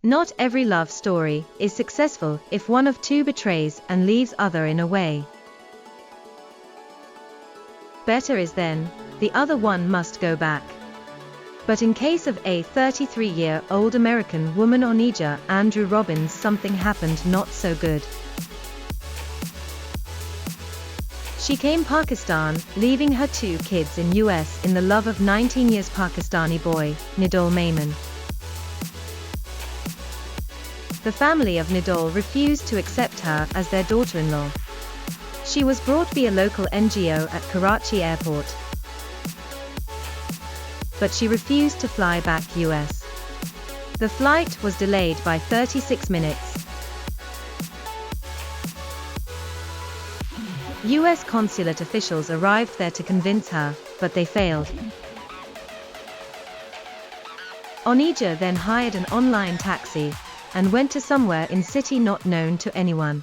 Not every love story is successful if one of two betrays and leaves other in a way. Better is then, the other one must go back. But in case of a 33-year-old American woman Onija Andrew Robbins, something happened not so good. She came Pakistan, leaving her 2 kids in US in the love of 19 years Pakistani boy, Nidal Memon. The family of Nidal refused to accept her as their daughter-in-law. She was brought via local NGO at Karachi Airport. But she refused to fly back US. The flight was delayed by 36 minutes. US consulate officials arrived there to convince her, but they failed. Onija then hired an online taxi and went to somewhere in city not known to anyone.